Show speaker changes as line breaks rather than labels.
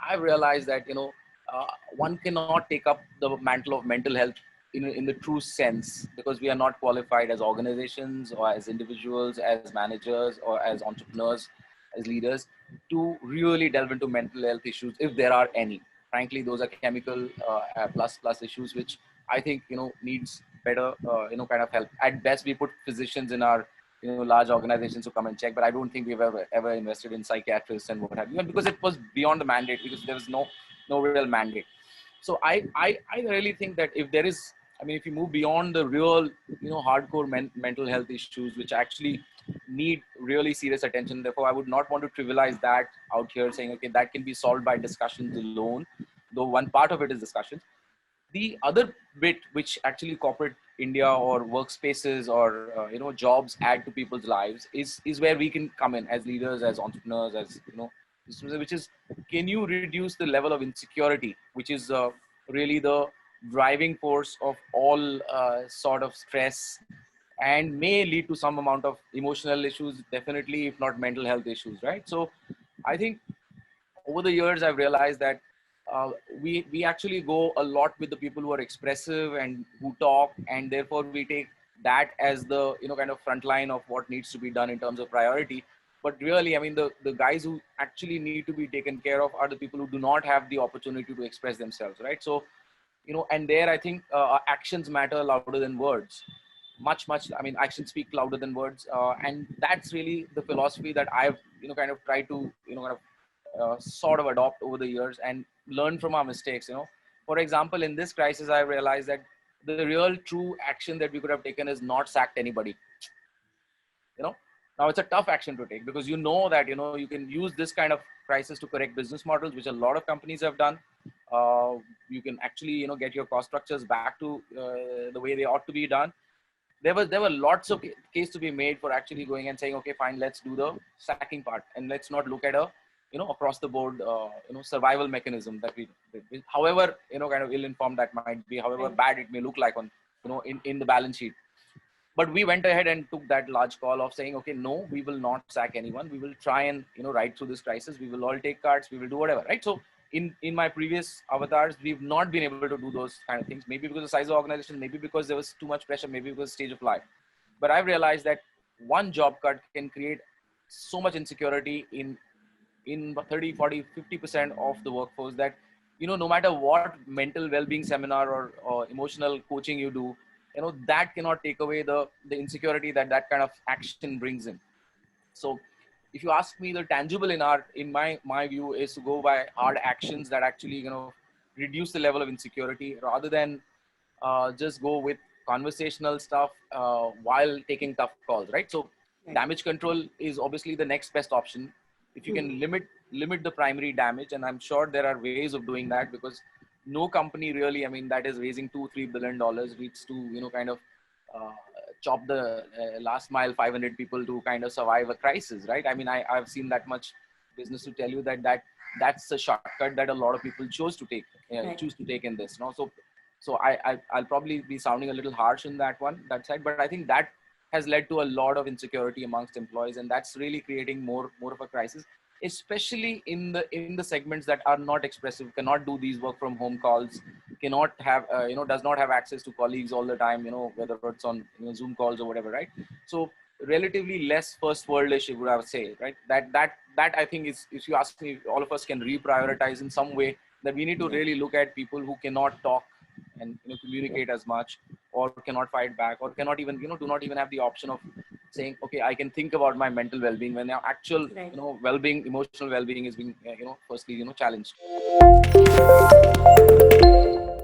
I've realized that, one cannot take up the mantle of mental health in the true sense, because we are not qualified as organizations or as individuals, as managers or as entrepreneurs, as leaders, to really delve into mental health issues if there are any. Frankly, those are chemical plus issues, which I think, needs better, kind of help. At best, we put physicians in our, large organizations to come and check, but I don't think we've ever invested in psychiatrists and what have you, and because it was beyond the mandate, because there was no real mandate. So I really think that if there is, I mean, if you move beyond the real, hardcore mental health issues, which actually need really serious attention, therefore I would not want to trivialize that out here, saying, okay, that can be solved by discussions alone, though one part of it is discussions. The other bit, which actually corporate India or workspaces or jobs add to people's lives, is where we can come in as leaders, as entrepreneurs, as which is, can you reduce the level of insecurity, which is really the driving force of all sort of stress, and may lead to some amount of emotional issues, definitely, if not mental health issues, right? So I think over the years, I've realized that uh, we actually go a lot with the people who are expressive and who talk, and therefore we take that as the kind of front line of what needs to be done in terms of priority. But really, I mean, the guys who actually need to be taken care of are the people who do not have the opportunity to express themselves, right? So and there I think actions matter louder than words, much. I mean, actions speak louder than words, and that's really the philosophy that I've kind of tried to kind of sort of adopt over the years and learn from our mistakes. For example, in this crisis, I realized that the real true action that we could have taken is not sacked anybody. you know Now it's a tough action to take, because that you can use this kind of crisis to correct business models, which a lot of companies have done. uh, you can actually get your cost structures back to the way they ought to be done. There were lots of case to be made for actually going and saying, okay, fine, let's do the sacking part, and let's not look at a across the board survival mechanism that however kind of ill informed that might be, however
Right.
bad it may look like on in the balance sheet. But we went ahead and took that large call of saying, okay, no, we will not sack anyone. We will try and ride through this crisis. We will all take cards. We will do whatever, right? So in my previous avatars, we've not been able to do those kind of things. Maybe because of the size of the organization, maybe because there was too much pressure, maybe because of the stage of life. But I've realized that one job cut can create so much insecurity in 30, 40, 50% of the workforce, that no matter what mental well-being seminar or emotional coaching you do, that cannot take away the insecurity that that kind of action brings in. So if you ask me, the tangible in my view is to go by hard actions that actually reduce the level of insecurity, rather than just go with conversational stuff while taking tough calls, right? So
Right.
damage control is obviously the next best option. If you
Hmm.
can limit the primary damage, and I'm sure there are ways of doing that, because no company really, I mean, that is raising $2-3 billion needs to kind of uh, chop the last mile 500 people to kind of survive a crisis, right? I mean, I've seen that much business to tell you that's a shortcut that a lot of people
Right.
choose to take in this. No, so I'll probably be sounding a little harsh in that side, but I think that has led to a lot of insecurity amongst employees, and that's really creating more of a crisis, especially in the segments that are not expressive, cannot do these work from home calls, cannot have does not have access to colleagues all the time, whether it's on Zoom calls or whatever, right? So relatively less first worldish, would I say, right? That I think is, if you ask me, all of us can reprioritize in some way, that we need to
Yeah.
really look at people who cannot talk and communicate as much, or cannot fight back, or cannot even do not even have the option of saying, okay, I can think about my mental well-being, when their actual
Right.
well-being, emotional well-being is being firstly challenged.